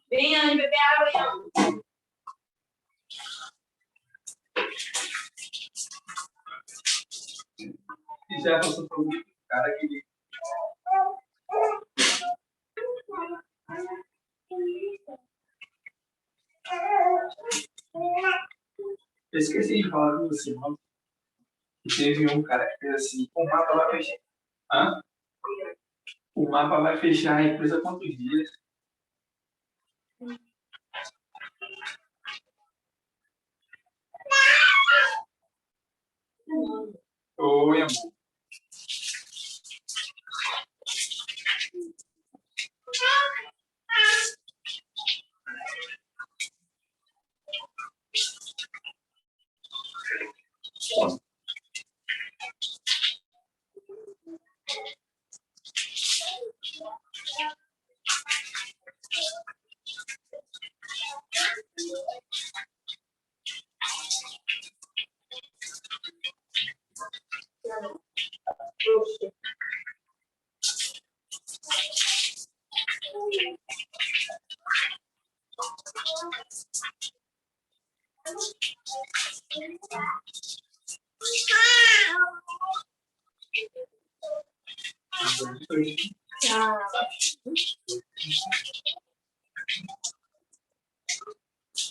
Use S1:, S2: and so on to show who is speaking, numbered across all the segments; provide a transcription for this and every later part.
S1: Venha beber água.
S2: Já passou por um cara que... Eu esqueci de falar com você, mano. Que teve um cara que fez assim, o mapa vai fechar. Hã? O mapa vai fechar a empresa quantos dias? Oi, amor.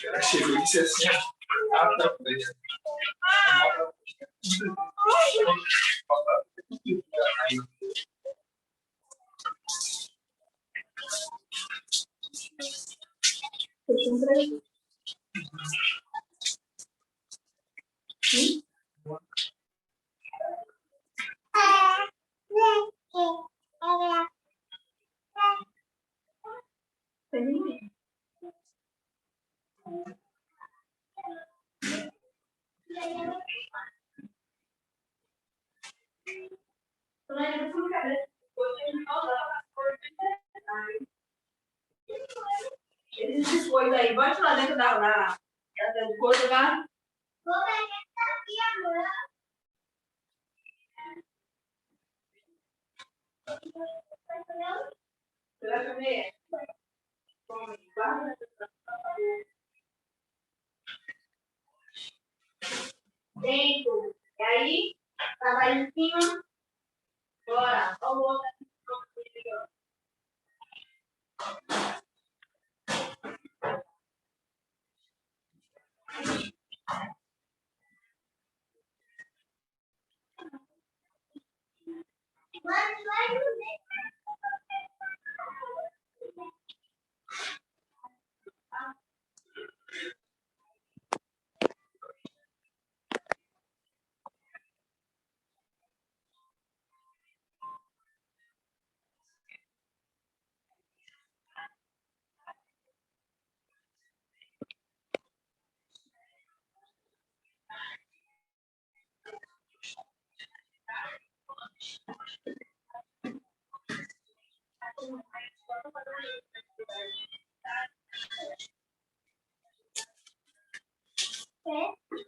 S2: Ela chegou e disse assim, ah, tá, beleza.
S1: Esses coisas aí, bote lá dentro da coisa lá. Você vai comer? Dentro. E aí, tá lá em cima. Bora. Olha o outro aqui.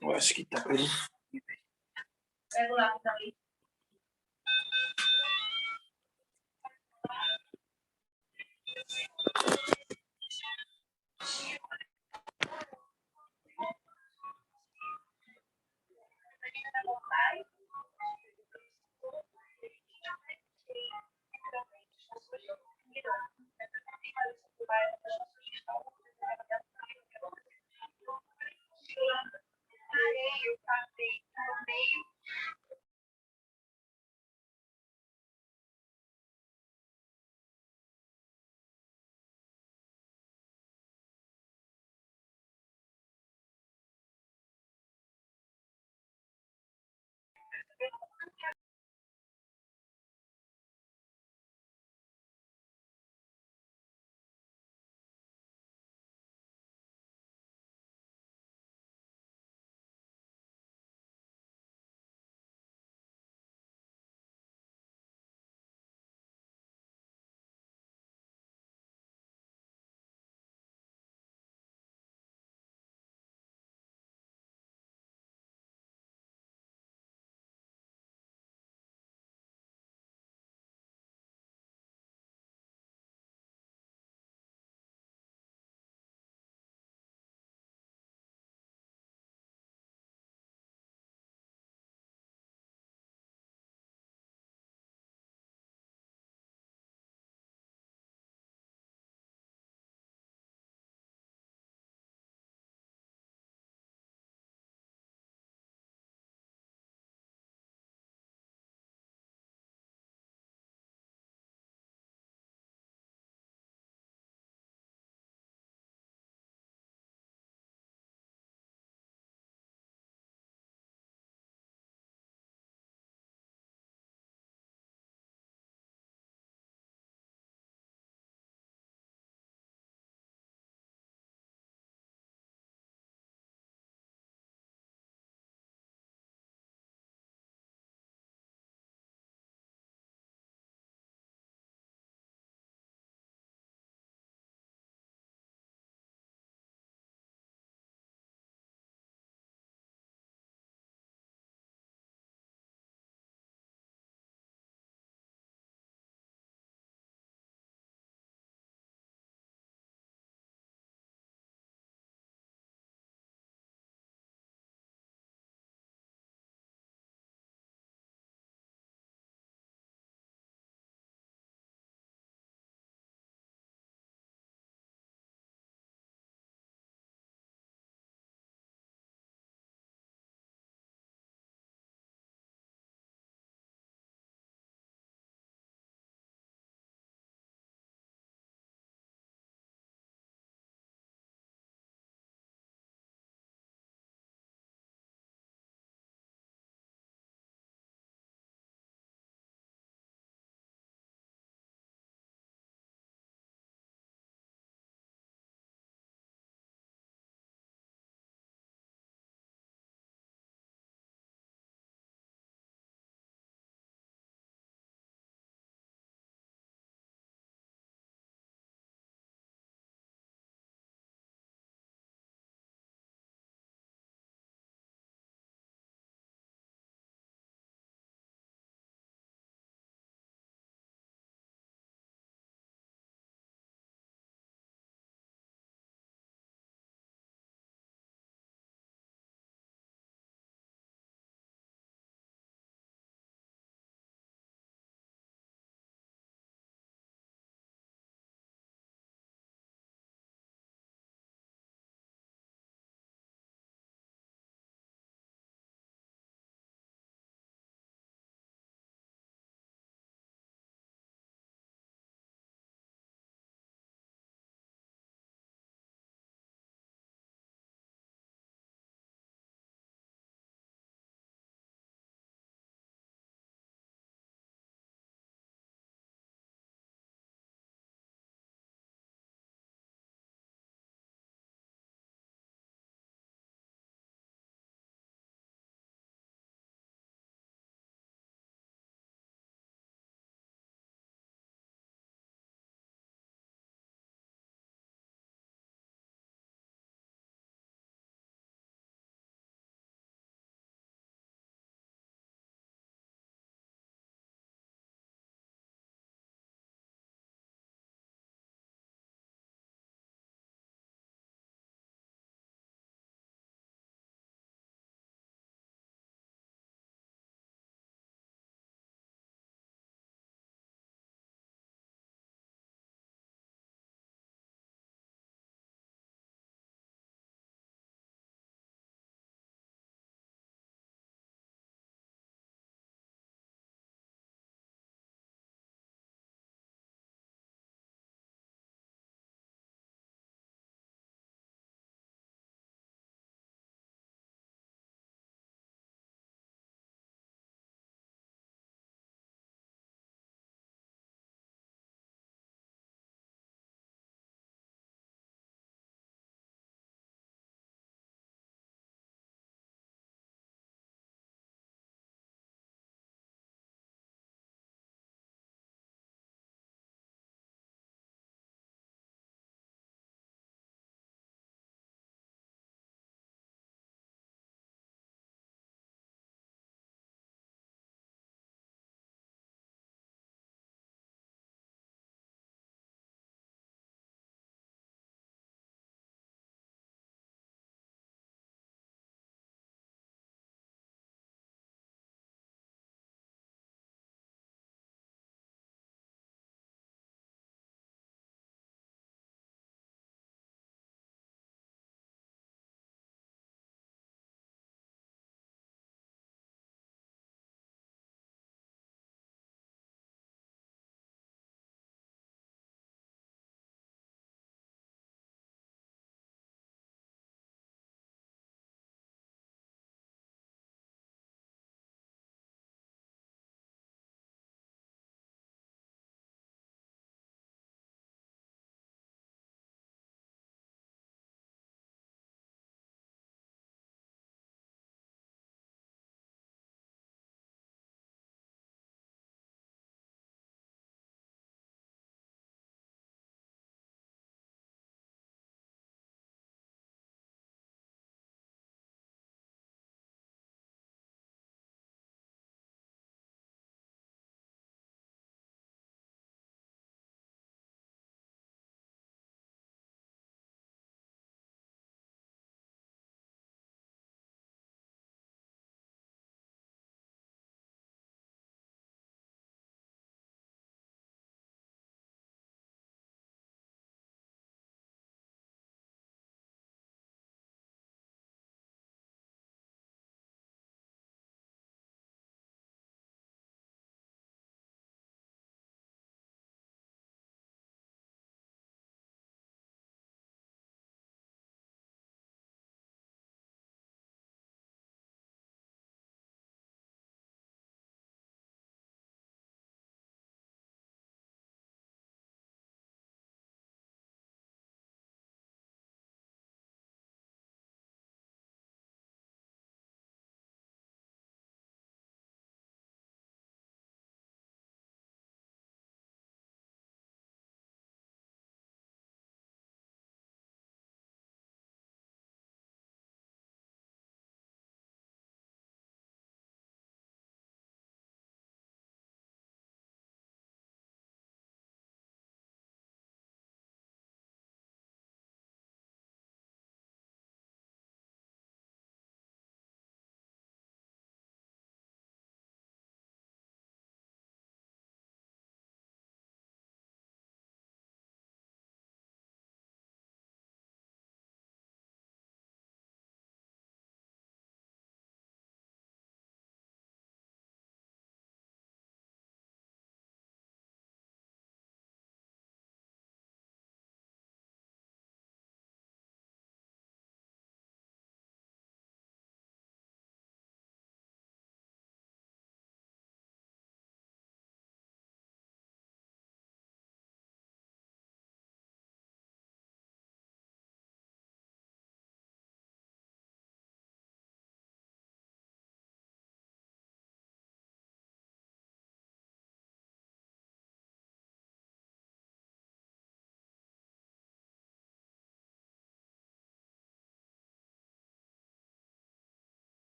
S1: Eu acho que tá bem. Pega o lápis também.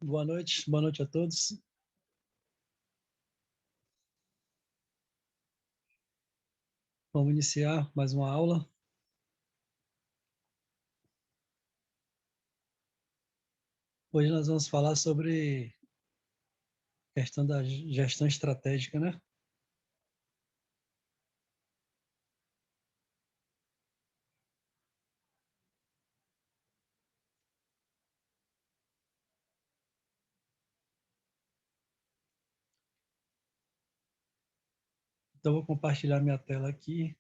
S3: Boa noite a todos. Vamos iniciar mais uma aula. Hoje nós vamos falar sobre a questão da gestão estratégica, né? Então, vou compartilhar minha tela aqui.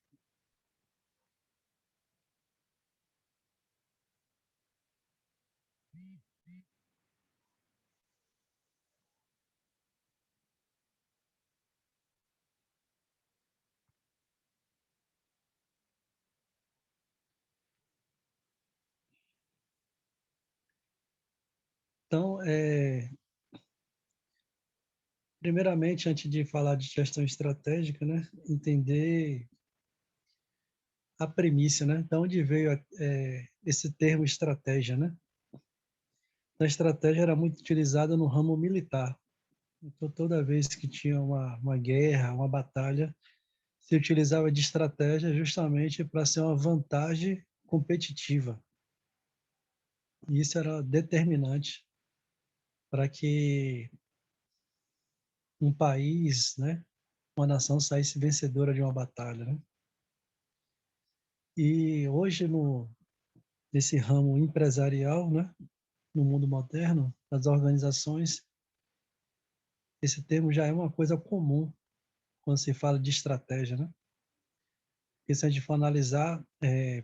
S3: Então, primeiramente, antes de falar de gestão estratégica, né? Entender a premissa, né? De onde veio esse termo estratégia, né? A estratégia era muito utilizada no ramo militar. Então, toda vez que tinha uma guerra, uma batalha, se utilizava de estratégia justamente para ser uma vantagem competitiva. E isso era determinante para que um país, né, uma nação saísse vencedora de uma batalha, né? E hoje nesse ramo empresarial, né, no mundo moderno, das organizações, esse termo já é uma coisa comum quando se fala de estratégia, né? Porque se a gente for analisar,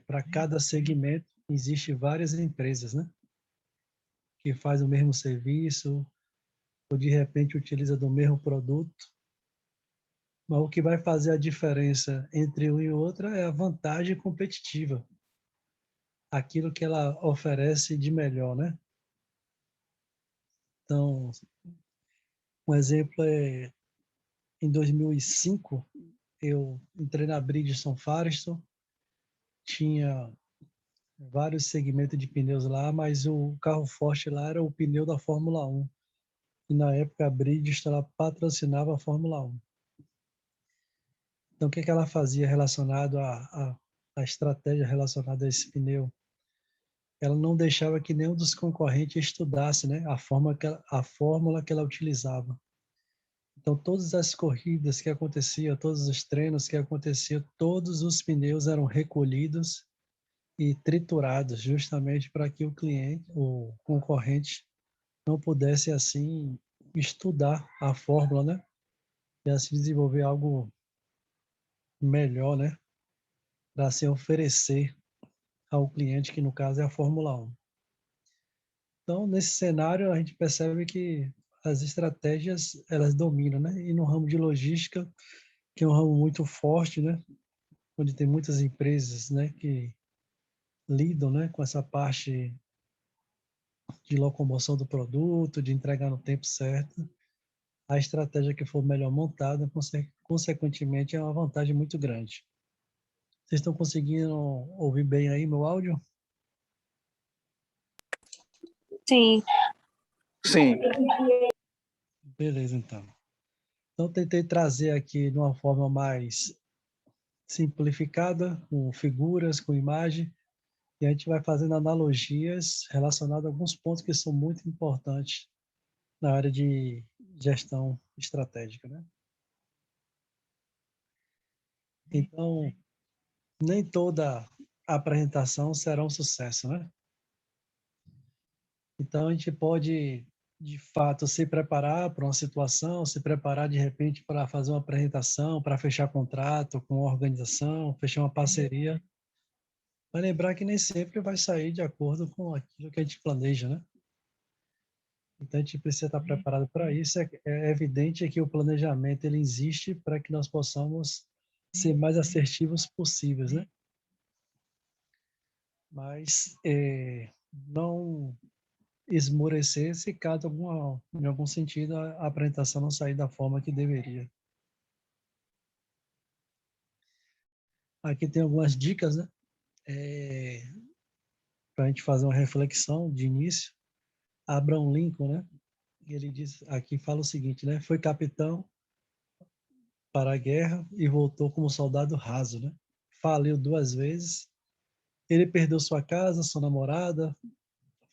S3: para cada segmento existe várias empresas, né, que faz o mesmo serviço ou de repente utiliza do mesmo produto. Mas o que vai fazer a diferença entre um e outro é a vantagem competitiva, aquilo que ela oferece de melhor, né? Então, um exemplo é, em 2005, eu entrei na Bridgestone Firestone, tinha vários segmentos de pneus lá, mas o carro forte lá era o pneu da Fórmula 1. E na época a Bridgestone ela patrocinava a Fórmula 1. Então, o que que ela fazia relacionado à estratégia relacionada a esse pneu? Ela não deixava que nenhum dos concorrentes estudasse, né, a fórmula que ela utilizava. Então, todas as corridas que aconteciam, todos os treinos que aconteciam, todos os pneus eram recolhidos e triturados, justamente para que o concorrente, não pudesse, assim, estudar a fórmula, né, e assim desenvolver algo melhor, né, para se oferecer ao cliente, que no caso é a Fórmula 1. Então, nesse cenário, a gente percebe que as estratégias, elas dominam, né? E no ramo de logística, que é um ramo muito forte, né? Onde tem muitas empresas, né, que lidam, né, com essa parte de locomoção do produto, de entregar no tempo certo. A estratégia que for melhor montada, consequentemente, é uma vantagem muito grande. Vocês estão conseguindo ouvir bem aí meu áudio?
S4: Sim.
S2: Sim.
S3: Beleza, então. Então, tentei trazer aqui de uma forma mais simplificada, com figuras, com imagem, e a gente vai fazendo analogias relacionadas a alguns pontos que são muito importantes na área de gestão estratégica, né? Então, nem toda apresentação será um sucesso, né? Então, a gente pode, de fato, se preparar para uma situação, se preparar, de repente, para fazer uma apresentação, para fechar contrato com uma organização, fechar uma parceria. Mas lembrar que nem sempre vai sair de acordo com aquilo que a gente planeja, né? Então, a gente precisa estar preparado para isso. É evidente que o planejamento ele existe para que nós possamos ser mais assertivos possíveis, né? Mas não esmorecer se caso em algum sentido a apresentação não sair da forma que deveria. Aqui tem algumas dicas, né? Para a gente fazer uma reflexão de início. Abraham Lincoln, né? Ele diz, aqui fala o seguinte, né? Foi capitão para a guerra e voltou como soldado raso, né? Faliu 2 vezes. Ele perdeu sua casa, sua namorada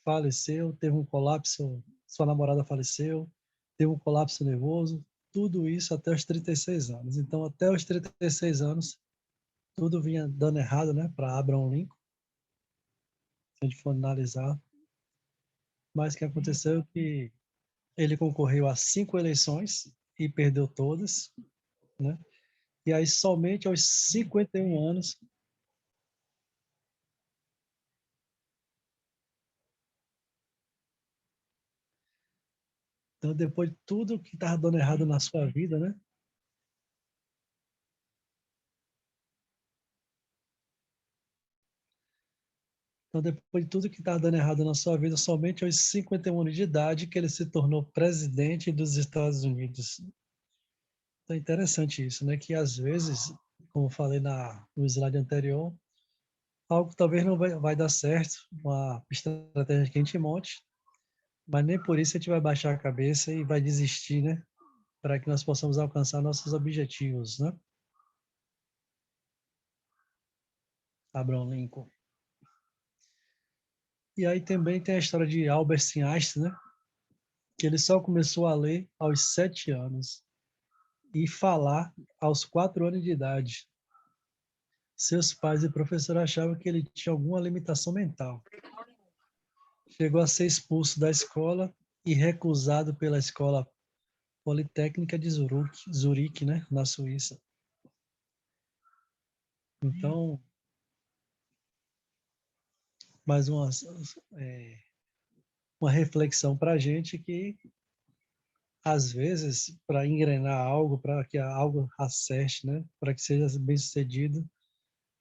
S3: faleceu, teve um colapso, sua namorada faleceu, teve um colapso nervoso, tudo isso até os 36 anos. Então, até os 36 anos, tudo vinha dando errado, né, para Abraham Lincoln, se a gente for analisar. Mas o que aconteceu é que ele concorreu a 5 eleições e perdeu todas, né? E aí, somente aos 51 anos, então, depois de tudo que estava dando errado na sua vida, né? Então, depois de tudo que estava dando errado na sua vida, somente aos 51 anos de idade que ele se tornou presidente dos Estados Unidos. Então, é interessante isso, né? Que às vezes, como eu falei no slide anterior, algo talvez não vai dar certo, uma estratégia que a gente monte, mas nem por isso a gente vai baixar a cabeça e vai desistir, né? Para que nós possamos alcançar nossos objetivos, né? Abraham Lincoln. E aí também tem a história de Albert Einstein, né? Que ele só começou a ler aos 7 anos e falar aos 4 anos de idade. Seus pais e professor achavam que ele tinha alguma limitação mental. Chegou a ser expulso da escola e recusado pela escola Politécnica de Zurique, né, na Suíça. Então, mais uma reflexão para a gente que, às vezes, para engrenar algo, para que algo acerte, né, para que seja bem sucedido,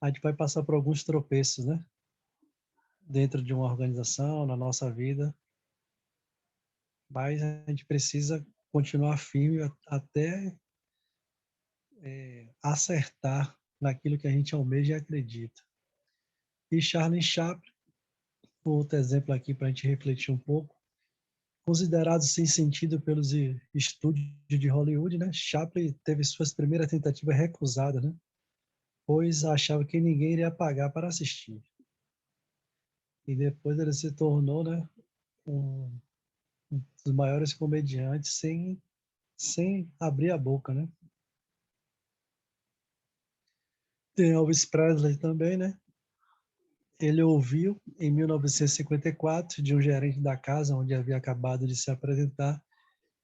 S3: a gente vai passar por alguns tropeços, né, dentro de uma organização, na nossa vida, mas a gente precisa continuar firme até acertar naquilo que a gente almeja e acredita. E Charlie Chaplin, outro exemplo aqui para a gente refletir um pouco, considerado sem sentido pelos estúdios de Hollywood, né? Chaplin teve suas primeiras tentativas recusadas, né? Pois achava que ninguém iria pagar para assistir. E depois ele se tornou, né, um dos maiores comediantes sem abrir a boca, né? Tem Elvis Presley também, né? Ele ouviu, em 1954, de um gerente da casa onde havia acabado de se apresentar,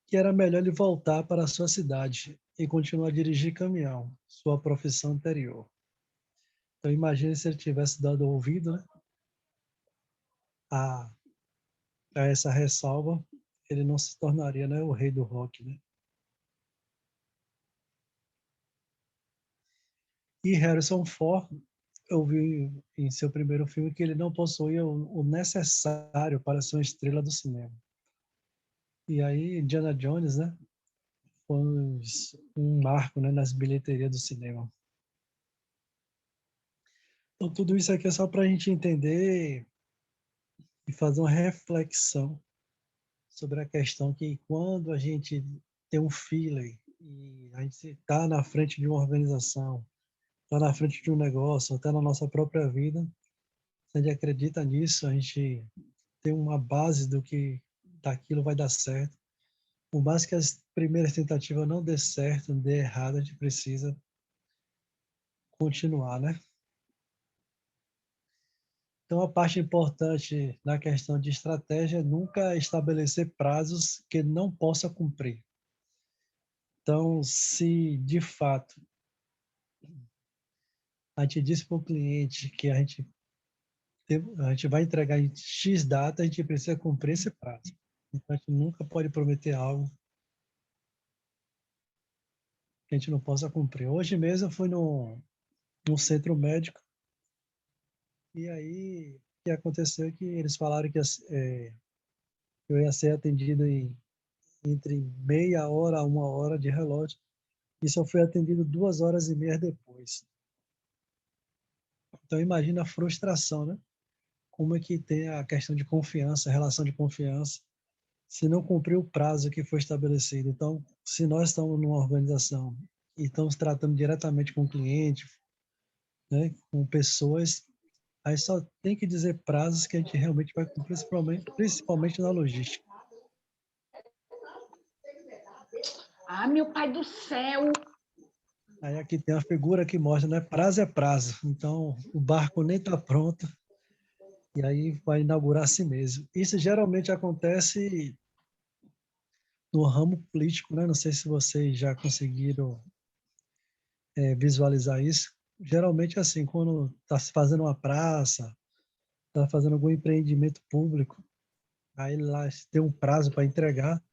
S3: que era melhor ele voltar para a sua cidade e continuar a dirigir caminhão, sua profissão anterior. Então, imagine se ele tivesse dado ouvido, né, a, a essa ressalva, ele não se tornaria, né, o rei do rock, né? E Harrison Ford, eu vi em seu primeiro filme que ele não possuía o necessário para ser uma estrela do cinema. E aí, Indiana Jones, né, foi um marco, né, nas bilheterias do cinema. Então, tudo isso aqui é só para a gente entender e fazer uma reflexão sobre a questão que quando a gente tem um feeling e a gente está na frente de uma organização, está na frente de um negócio, está na nossa própria vida, se a gente acredita nisso, a gente tem uma base do que daquilo vai dar certo. Por mais que as primeiras tentativas não dê certo, não dê errado, a gente precisa continuar, né? Então, a parte importante na questão de estratégia é nunca estabelecer prazos que não possa cumprir. Então, se de fato a gente disse para o cliente que a gente vai entregar em X data, a gente precisa cumprir esse prazo. Então, a gente nunca pode prometer algo que a gente não possa cumprir. Hoje mesmo eu fui num centro médico e aí o que aconteceu é que eles falaram que eu ia ser atendido entre meia hora a uma hora de relógio e só fui atendido 2 horas e meia depois. Então imagina a frustração, né? Como é que tem a questão de confiança, a relação de confiança, se não cumprir o prazo que foi estabelecido. Então, se nós estamos numa organização e estamos tratando diretamente com o cliente, né, com pessoas, aí só tem que dizer prazos que a gente realmente vai cumprir, principalmente na logística.
S4: Ah, meu pai do céu!
S3: Aí aqui tem a figura que mostra, né? Prazo é prazo. Então, o barco nem está pronto e aí vai inaugurar a si mesmo. Isso geralmente acontece no ramo político, né? Não sei se vocês já conseguiram visualizar isso. Geralmente, assim, quando está se fazendo uma praça, está fazendo algum empreendimento público, aí lá tem um prazo para entregar.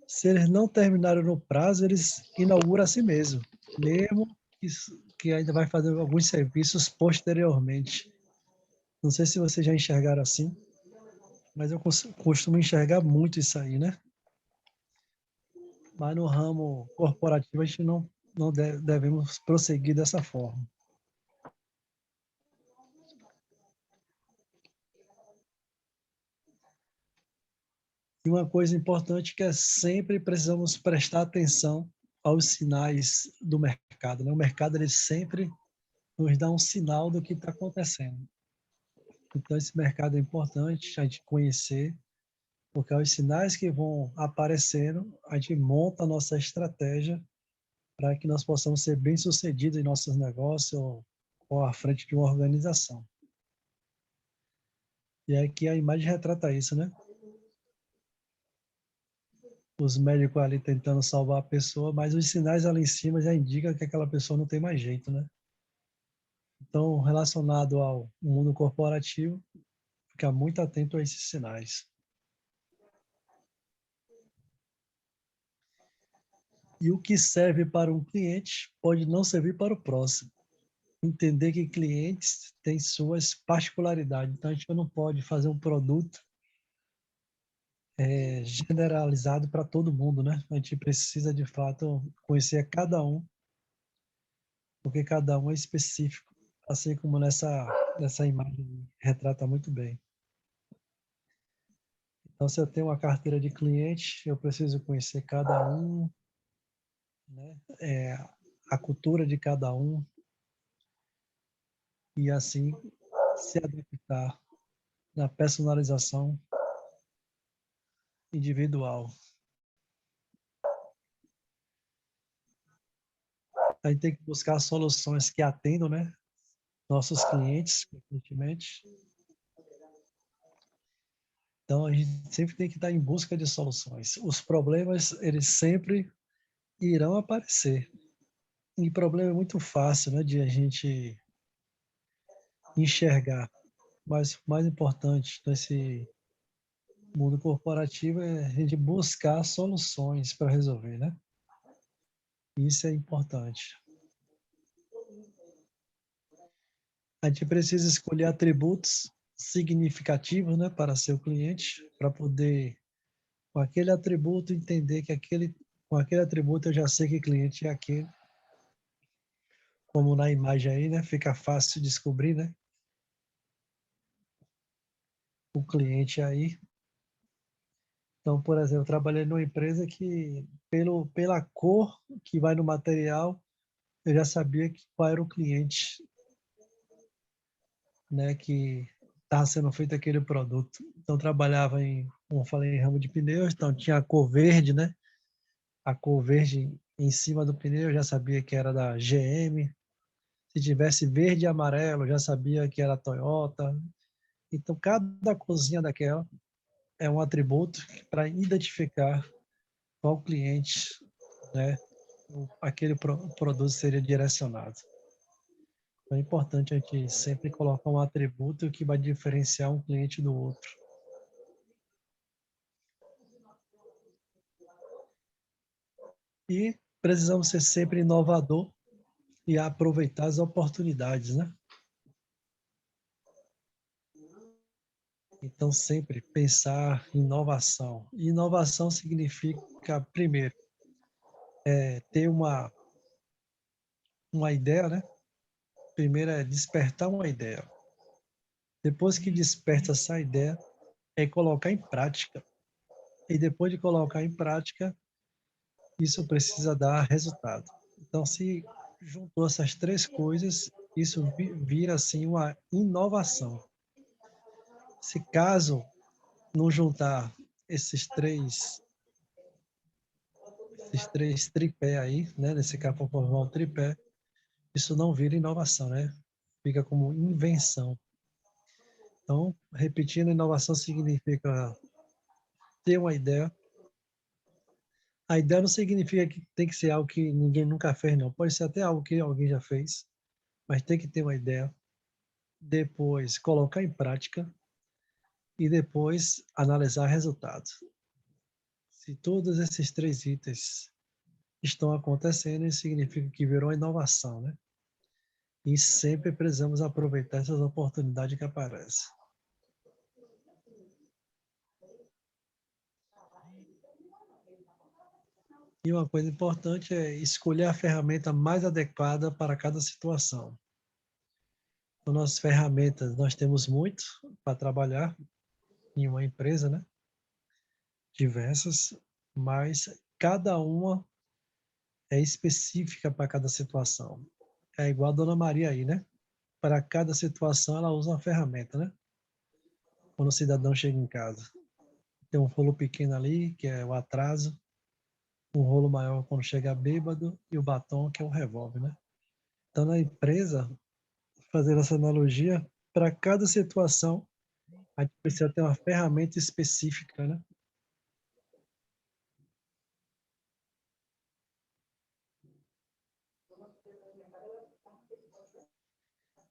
S3: Se eles não terminarem no prazo, eles inauguram a si mesmo, mesmo que ainda vai fazer alguns serviços posteriormente. Não sei se vocês já enxergaram assim, mas eu costumo enxergar muito isso aí, né? Mas no ramo corporativo a gente não devemos prosseguir dessa forma. E uma coisa importante que é sempre precisamos prestar atenção aos sinais do mercado, né? O mercado ele sempre nos dá um sinal do que está acontecendo. Então esse mercado é importante a gente conhecer, porque aos sinais que vão aparecendo, a gente monta a nossa estratégia para que nós possamos ser bem-sucedidos em nossos negócios ou à frente de uma organização. E aqui a imagem retrata isso, né? Os médicos ali tentando salvar a pessoa, mas os sinais ali em cima já indicam que aquela pessoa não tem mais jeito, né? Então, relacionado ao mundo corporativo, fica muito atento a esses sinais. E o que serve para um cliente pode não servir para o próximo. Entender que clientes têm suas particularidades. Então, a gente não pode fazer um produto generalizado para todo mundo, né? A gente precisa, de fato, conhecer cada um, porque cada um é específico, assim como nessa imagem retrata muito bem. Então, se eu tenho uma carteira de cliente, eu preciso conhecer cada um, né? A cultura de cada um, e assim se adaptar na personalização individual. A gente tem que buscar soluções que atendam, né, nossos clientes, frequentemente. Então, a gente sempre tem que estar em busca de soluções. Os problemas, eles sempre irão aparecer. E problema é muito fácil, né, de a gente enxergar. Mas o mais importante nesse mundo corporativo é a gente buscar soluções para resolver, né? Isso é importante. A gente precisa escolher atributos significativos, né, para seu cliente, para poder, com aquele atributo, entender que com aquele atributo eu já sei que cliente é aquele. Como na imagem aí, né, fica fácil de descobrir, né? o cliente aí. Então, por exemplo, eu trabalhei numa empresa que, pela cor que vai no material, eu já sabia qual era o cliente, né, que estava sendo feito aquele produto. Então, eu trabalhava como eu falei, em ramo de pneus, então tinha a cor verde, né? A cor verde em cima do pneu, eu já sabia que era da GM. Se tivesse verde e amarelo, eu já sabia que era Toyota. Então, cada cozinha daquela é um atributo para identificar qual cliente, né, aquele produto seria direcionado. Então, é importante a gente sempre colocar um atributo que vai diferenciar um cliente do outro. E precisamos ser sempre inovador e aproveitar as oportunidades, né? Então, sempre pensar em inovação. E inovação significa, primeiro, ter uma ideia, né? Primeiro é despertar uma ideia. Depois que desperta essa ideia, é colocar em prática. E depois de colocar em prática, isso precisa dar resultado. Então, se juntou essas três coisas, isso vira assim uma inovação. Se caso não juntar esses três tripé aí, né, nesse caso for formar um tripé, isso não vira inovação, né? Fica como invenção. Então, repetindo, inovação significa ter uma ideia. A ideia não significa que tem que ser algo que ninguém nunca fez, não. Pode ser até algo que alguém já fez, mas tem que ter uma ideia. Depois, colocar em prática e depois analisar resultados. Se todos esses três itens estão acontecendo, isso significa que virou inovação, né? E sempre precisamos aproveitar essas oportunidades que aparecem. E uma coisa importante é escolher a ferramenta mais adequada para cada situação. Então, nossas ferramentas, nós temos muito para trabalhar em uma empresa, né? Diversas, mas cada uma é específica para cada situação. É igual a Dona Maria aí, né? Para cada situação, ela usa uma ferramenta, né? Quando o cidadão chega em casa. Tem um rolo pequeno ali, que é o atraso, um rolo maior quando chega bêbado, e o batom, que é o revólver, né? Então, na empresa, fazendo essa analogia, para cada situação, a gente precisa ter uma ferramenta específica, né?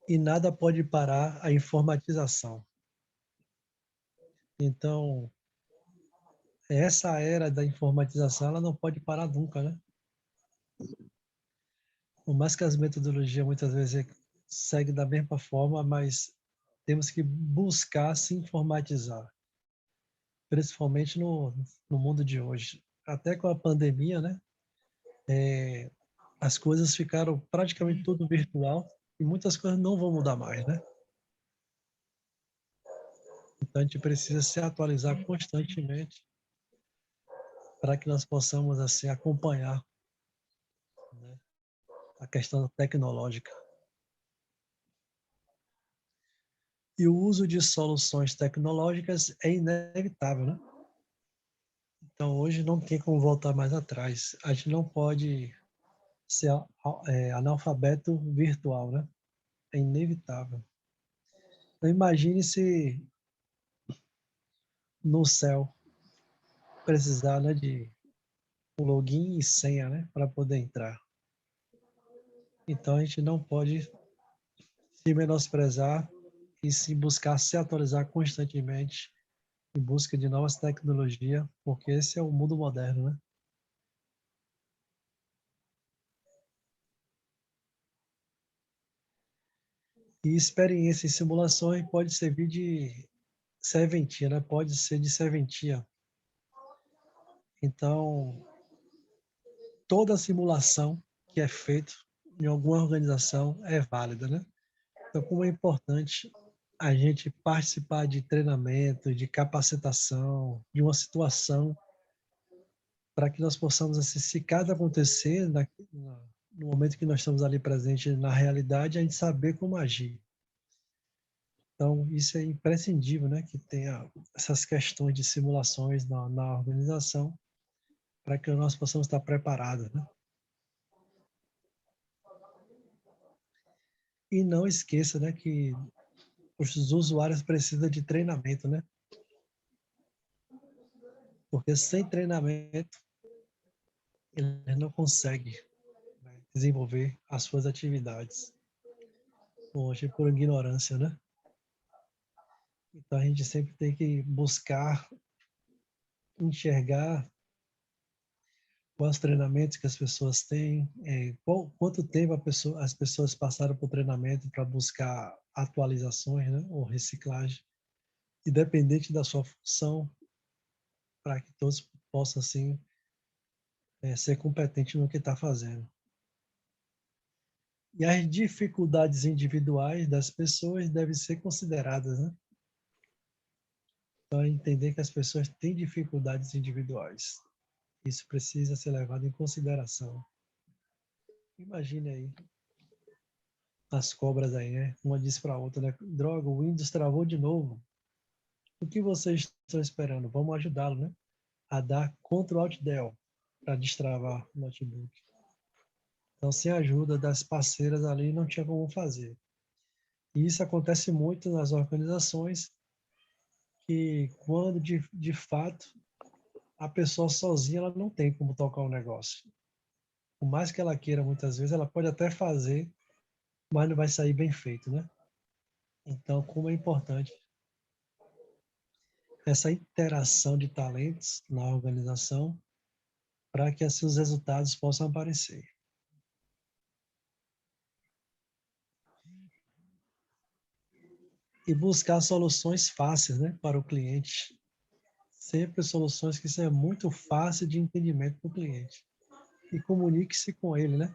S3: E nada pode parar a informatização. Então, essa era da informatização, ela não pode parar nunca, né? Por mais que as metodologias muitas vezes seguem da mesma forma, mas temos que buscar se informatizar, principalmente no mundo de hoje. Até com a pandemia, né? As coisas ficaram praticamente tudo virtual e muitas coisas não vão mudar mais, né? Então a gente precisa se atualizar constantemente para que nós possamos assim acompanhar, né, a questão tecnológica. E o uso de soluções tecnológicas é inevitável, né? Então hoje não tem como voltar mais atrás. A gente não pode ser analfabeto virtual, né? É inevitável. Então imagine se no céu precisar, né, de um login e senha, né, para poder entrar. Então a gente não pode se menosprezar e se buscar se atualizar constantemente em busca de novas tecnologias, porque esse é o mundo moderno, né? E experiência em simulações pode servir de serventia, né? Pode ser de serventia. Então, toda simulação que é feita em alguma organização é válida, né? Então, como é importante a gente participar de treinamento, de capacitação, de uma situação para que nós possamos, assim, se caso acontecer, no momento que nós estamos ali presentes na realidade, a gente saber como agir. Então, isso é imprescindível, né, que tenha essas questões de simulações na organização para que nós possamos estar preparados, né? E não esqueça, né, que os usuários precisam de treinamento, né? Porque sem treinamento, eles não conseguem, né, desenvolver as suas atividades. Hoje, por ignorância, né? Então, a gente sempre tem que buscar enxergar quais treinamentos que as pessoas têm, quanto tempo as pessoas passaram por treinamento para buscar atualizações, né, ou reciclagem, independente da sua função, para que todos possam, assim, ser competentes no que está fazendo. E as dificuldades individuais das pessoas devem ser consideradas, né? Então, entender que as pessoas têm dificuldades individuais. Isso precisa ser levado em consideração. Imagine aí as cobras aí, né? Uma diz para a outra, né? Droga, o Windows travou de novo. O que vocês estão esperando? Vamos ajudá-lo, né? A dar Ctrl Alt Del para destravar o notebook. Então, sem a ajuda das parceiras ali, não tinha como fazer. E isso acontece muito nas organizações, que quando de fato a pessoa sozinha ela não tem como tocar o negócio. Por mais que ela queira, muitas vezes, ela pode até fazer, mas não vai sair bem feito, né? Então, como é importante essa interação de talentos na organização para que assim os resultados possam aparecer. E buscar soluções fáceis, né, para o cliente. Sempre soluções que sejam muito fáceis de entendimento para o cliente. E comunique-se com ele, né?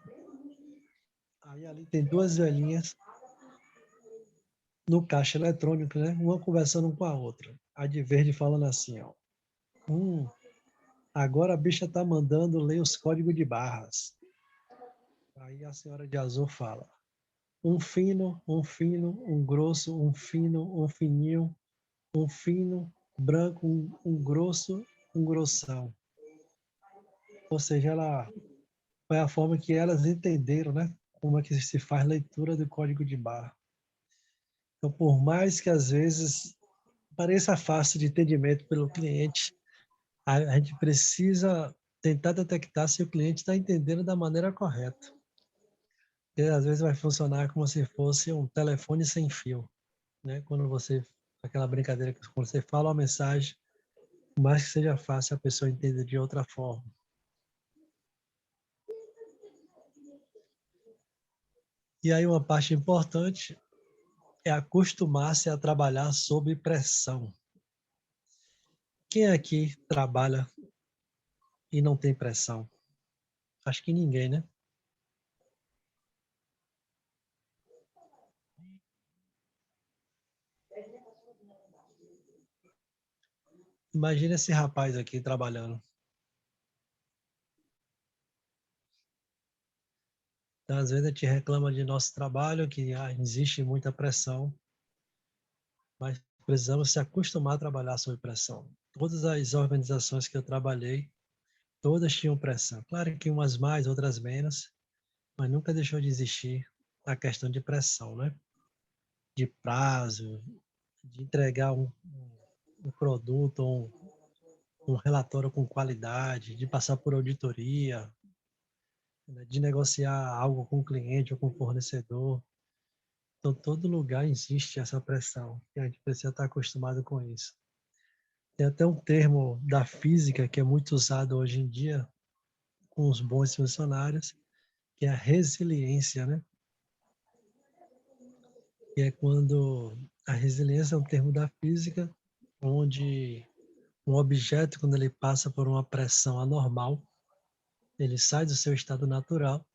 S3: Aí ali tem duas velhinhas no caixa eletrônico, né? Uma conversando com a outra. A de verde falando assim, ó. Agora a bicha tá mandando ler os códigos de barras. Aí a senhora de azul fala. Um fino, um grosso, um fino, um fininho, um fino, branco, um grosso, um grossão. Ou seja, ela foi a forma que elas entenderam, né? Como é que se faz leitura do código de barra. Então, por mais que às vezes pareça fácil de entendimento pelo cliente, a gente precisa tentar detectar se o cliente está entendendo da maneira correta. E às vezes vai funcionar como se fosse um telefone sem fio, né? Quando você, aquela brincadeira que quando você fala uma mensagem, por mais que seja fácil, a pessoa entende de outra forma. E aí uma parte importante é acostumar-se a trabalhar sob pressão. Quem aqui trabalha e não tem pressão? Acho que ninguém, né? Imagina esse rapaz aqui trabalhando. Então, às vezes a gente reclama de nosso trabalho, que existe muita pressão, mas precisamos se acostumar a trabalhar sob pressão. Todas as organizações que eu trabalhei, todas tinham pressão. Claro que umas mais, outras menos, mas nunca deixou de existir a questão de pressão, né? De prazo, de entregar um produto, um relatório com qualidade, de passar por auditoria, né? De negociar algo com o cliente ou com o fornecedor. Então, todo lugar existe essa pressão e a gente precisa estar acostumado com isso. Tem até um termo da física que é muito usado hoje em dia com os bons funcionários, que é a resiliência, né? Que é quando a resiliência é um termo da física, onde um objeto, quando ele passa por uma pressão anormal, ele sai do seu estado natural,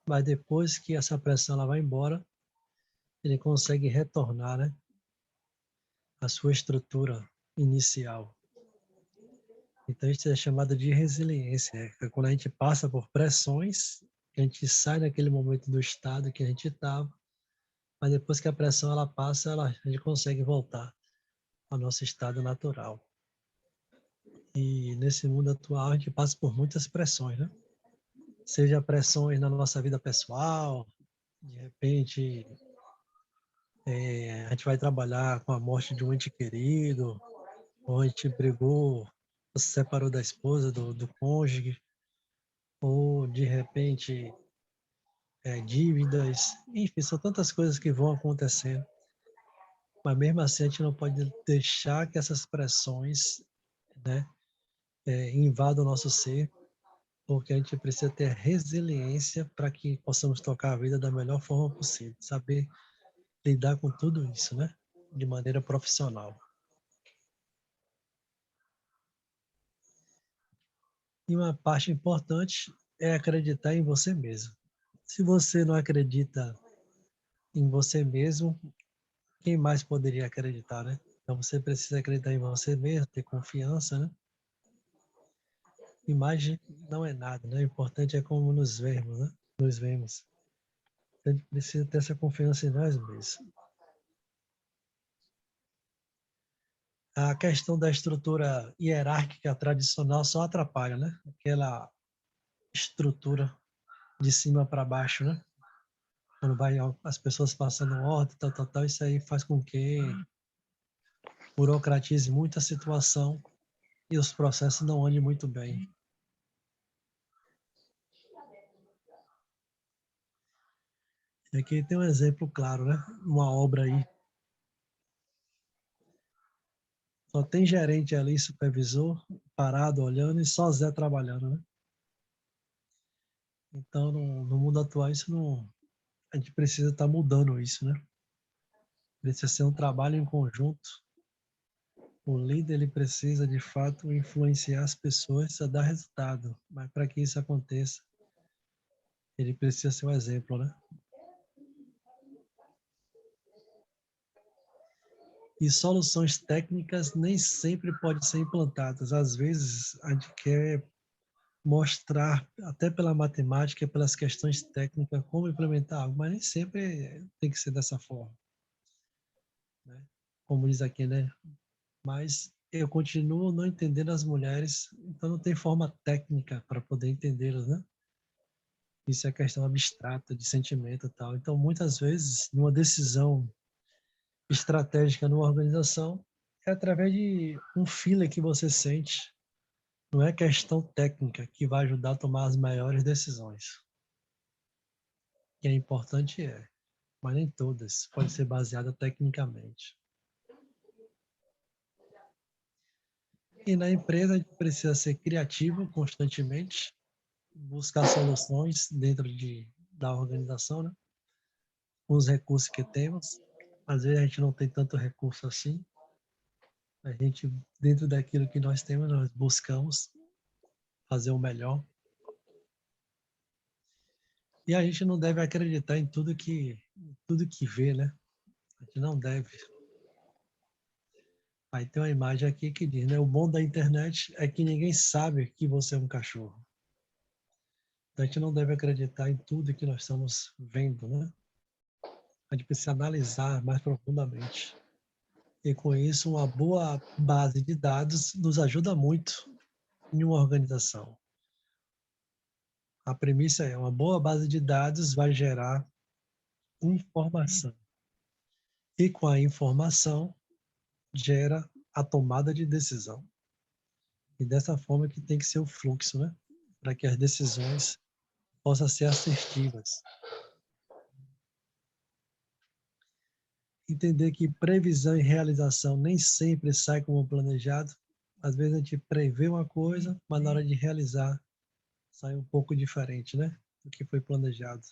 S3: mas depois que essa pressão ela vai embora, ele consegue retornar, né, a sua estrutura inicial. Então, isso é chamado de resiliência. É quando a gente passa por pressões, a gente sai daquele momento do estado que a gente estava, mas depois que a pressão ela passa, a gente consegue voltar ao nosso estado natural. E nesse mundo atual, a gente passa por muitas pressões, né? Seja pressões na nossa vida pessoal, de repente a gente vai trabalhar com a morte de um ente querido, ou a gente brigou, se separou da esposa, do cônjuge, ou de repente dívidas, enfim, são tantas coisas que vão acontecendo. Mas mesmo assim a gente não pode deixar que essas pressões, né, invadam o nosso ser, porque a gente precisa ter resiliência para que possamos tocar a vida da melhor forma possível, saber lidar com tudo isso, né, de maneira profissional. E uma parte importante é acreditar em você mesmo. Se você não acredita em você mesmo, quem mais poderia acreditar, né? Então você precisa acreditar em você mesmo, ter confiança, né? Imagem não é nada, né? O importante é como nos vemos, né? Nos vemos. Então, a gente precisa ter essa confiança em nós mesmos. A questão da estrutura hierárquica tradicional só atrapalha, né? Aquela estrutura de cima para baixo, né? Quando vai as pessoas passando ordem, tal, isso aí faz com que burocratize muito a situação e os processos não andem muito bem. Aqui tem um exemplo claro, né? Uma obra aí. Só tem gerente ali, supervisor, parado, olhando, e só Zé trabalhando, né? Então, no mundo atual, isso não... A gente precisa estar mudando isso, né? Precisa ser um trabalho em conjunto. O líder, ele precisa, de fato, influenciar as pessoas a dar resultado. Mas para que isso aconteça, ele precisa ser um exemplo, né? E soluções técnicas nem sempre podem ser implantadas. Às vezes, a gente quer mostrar, até pela matemática, pelas questões técnicas, como implementar algo, mas nem sempre tem que ser dessa forma, né? Como diz aqui, né? Mas eu continuo não entendendo as mulheres, então não tem forma técnica para poder entendê-las, né? Isso é questão abstrata, de sentimento e tal. Então, muitas vezes, numa decisão estratégica numa organização, é através de um feeling que você sente. Não é questão técnica que vai ajudar a tomar as maiores decisões. Que é importante, mas nem todas podem ser baseadas tecnicamente. E na empresa a gente precisa ser criativo constantemente, buscar soluções dentro da organização, né? Com os recursos que temos. Às vezes a gente não tem tanto recurso assim. A gente, dentro daquilo que nós temos, nós buscamos fazer o melhor. E a gente não deve acreditar em tudo que vê, né? A gente não deve. Aí tem uma imagem aqui que diz, né? O bom da internet é que ninguém sabe que você é um cachorro. Então a gente não deve acreditar em tudo que nós estamos vendo, né? A gente precisa analisar mais profundamente. E com isso, uma boa base de dados nos ajuda muito em uma organização. A premissa é, uma boa base de dados vai gerar informação. E com a informação, gera a tomada de decisão. E dessa forma que tem que ser o fluxo, né? Para que as decisões possam ser assertivas. Entender que previsão e realização nem sempre sai como planejado. Às vezes a gente prevê uma coisa, mas na hora de realizar sai um pouco diferente, né? Do que foi planejado.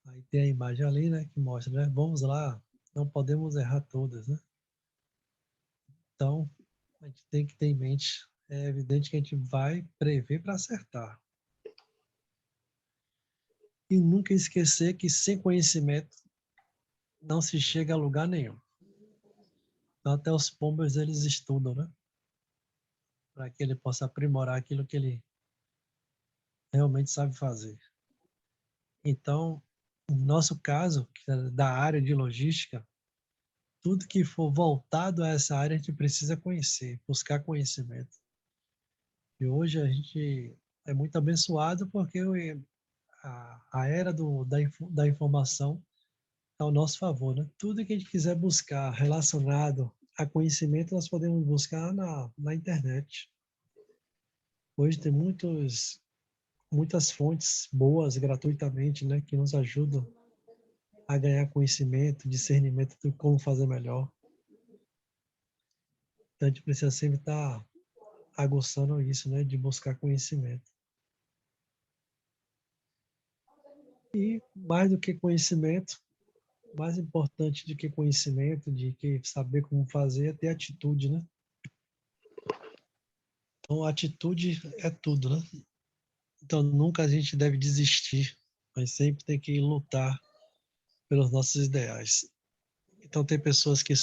S3: Aí tem a imagem ali, né? Que mostra, né? Vamos lá, não podemos errar todas, né? Então, a gente tem que ter em mente, é evidente que a gente vai prever para acertar. E nunca esquecer que sem conhecimento não se chega a lugar nenhum. Então, até os pombos, eles estudam, né? Para que ele possa aprimorar aquilo que ele realmente sabe fazer. Então, no nosso caso, que é da área de logística, tudo que for voltado a essa área, a gente precisa conhecer, buscar conhecimento. E hoje a gente é muito abençoado porque a era da informação está ao nosso favor, né? Tudo que a gente quiser buscar relacionado a conhecimento, nós podemos buscar na internet. Hoje tem muitas fontes boas gratuitamente, né, que nos ajudam a ganhar conhecimento, discernimento de como fazer melhor. Então a gente precisa sempre estar aguçando isso, né, de buscar conhecimento. E mais do que conhecimento, mais importante do que conhecimento, de que saber como fazer, é ter atitude, né? Então, atitude é tudo, né? Então, nunca a gente deve desistir, mas sempre tem que lutar pelos nossos ideais. Então, tem pessoas que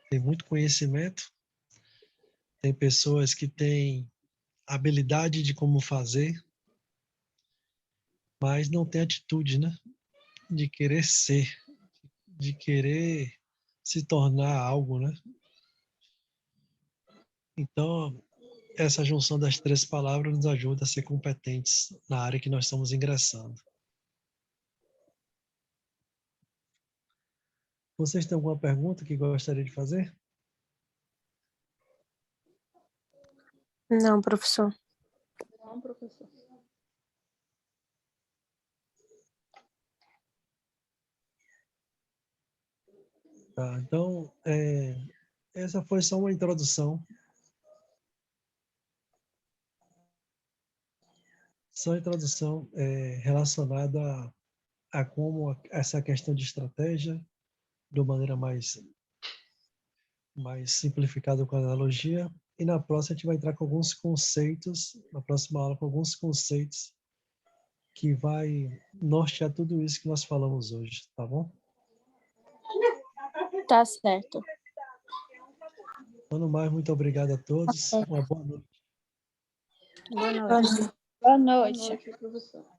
S3: têm muito conhecimento, tem pessoas que têm habilidade de como fazer, mas não tem atitude, né? De querer ser, de querer se tornar algo, né? Então, essa junção das três palavras nos ajuda a ser competentes na área que nós estamos ingressando. Vocês têm alguma pergunta que gostaria de fazer?
S5: Não, professor.
S4: Não, professor.
S3: Tá, então, essa foi só uma introdução. Só uma introdução relacionada a como essa questão de estratégia, de uma maneira mais simplificada com a analogia. E na próxima a gente vai entrar com alguns conceitos, na próxima aula com alguns conceitos que vai nortear tudo isso que nós falamos hoje, tá bom?
S5: Tá certo.
S3: Então, no mais, muito obrigado a todos. Uma boa noite.
S5: Boa noite.
S4: Boa noite, professor.